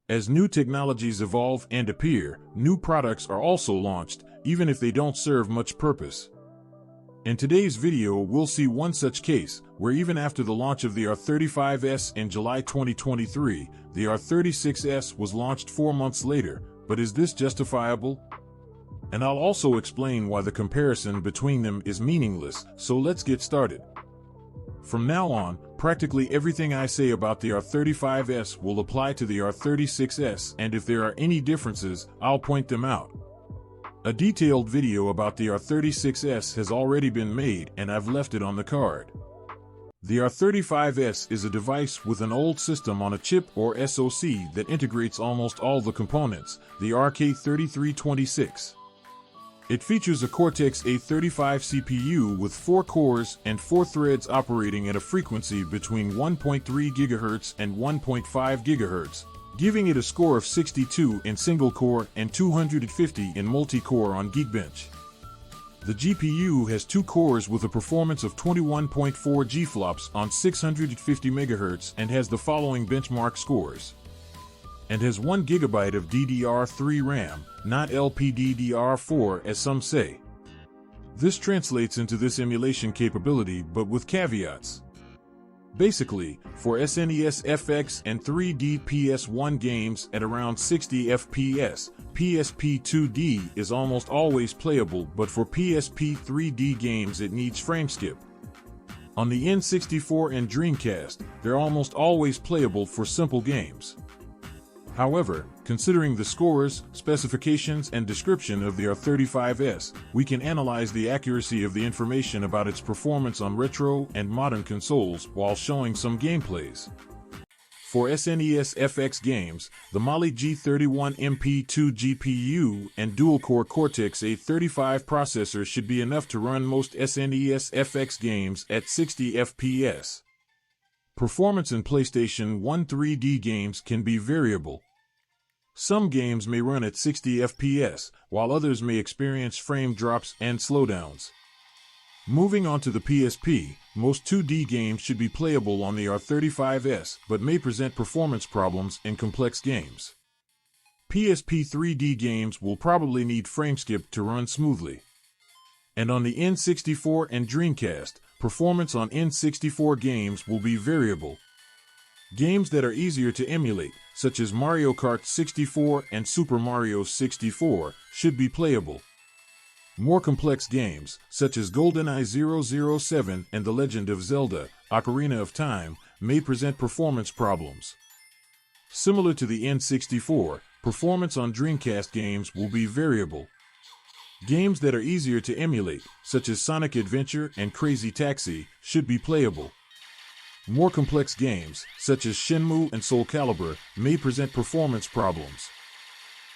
As new technologies evolve and appear, new products are also launched, even if they don't serve much purpose. In today's video, we'll see one such case, where even after the launch of the R35S in July 2023, the R36S was launched 4 months later. But is this justifiable? And I'll also explain why the comparison between them is meaningless, so let's get started. From now on, practically everything I say about the R35S will apply to the R36S, and if there are any differences, I'll point them out. A detailed video about the R36S has already been made, and I've left it on the card. The R35S is a device with an old system on a chip or SoC that integrates almost all the components, the RK3326. It features a Cortex-A35 CPU with 4 cores and 4 threads operating at a frequency between 1.3 GHz and 1.5 GHz, giving it a score of 62 in single-core and 250 in multi-core on Geekbench. The GPU has 2 cores with a performance of 21.4 GFLOPS on 650 MHz and has the following benchmark scores. And has 1 GB of DDR3 RAM, not LPDDR4 as some say. This translates into this emulation capability, but with caveats. Basically, for SNES FX and 3D PS1 games at around 60 FPS, PSP 2D is almost always playable, but for PSP 3D games it needs frameskip. On the N64 and Dreamcast, they're almost always playable for simple games. However, considering the scores, specifications, and description of the R35S, we can analyze the accuracy of the information about its performance on retro and modern consoles while showing some gameplays. For SNES FX games, the Mali G31MP2 GPU and dual-core Cortex-A35 processor should be enough to run most SNES FX games at 60 FPS. Performance in PlayStation 1 3D games can be variable. Some games may run at 60 FPS, while others may experience frame drops and slowdowns. Moving on to the PSP, most 2D games should be playable on the R35S, but may present performance problems in complex games. PSP 3D games will probably need frameskip to run smoothly. And on the N64 and Dreamcast, performance on N64 games will be variable. Games that are easier to emulate, such as Mario Kart 64 and Super Mario 64, should be playable. More complex games, such as GoldenEye 007 and The Legend of Zelda: Ocarina of Time, may present performance problems. Similar to the N64, performance on Dreamcast games will be variable. Games that are easier to emulate, such as Sonic Adventure and Crazy Taxi, should be playable. More complex games, such as Shenmue and Soul Calibur, may present performance problems.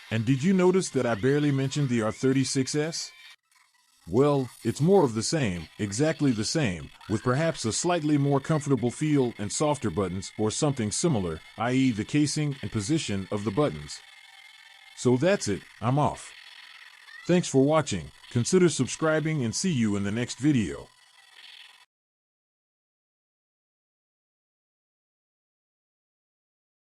And did you notice that I barely mentioned the R36S? Well, it's more of the same, exactly the same, with perhaps a slightly more comfortable feel and softer buttons or something similar, i.e. the casing and position of the buttons. So that's it, I'm off. Thanks for watching, consider subscribing and see you in the next video.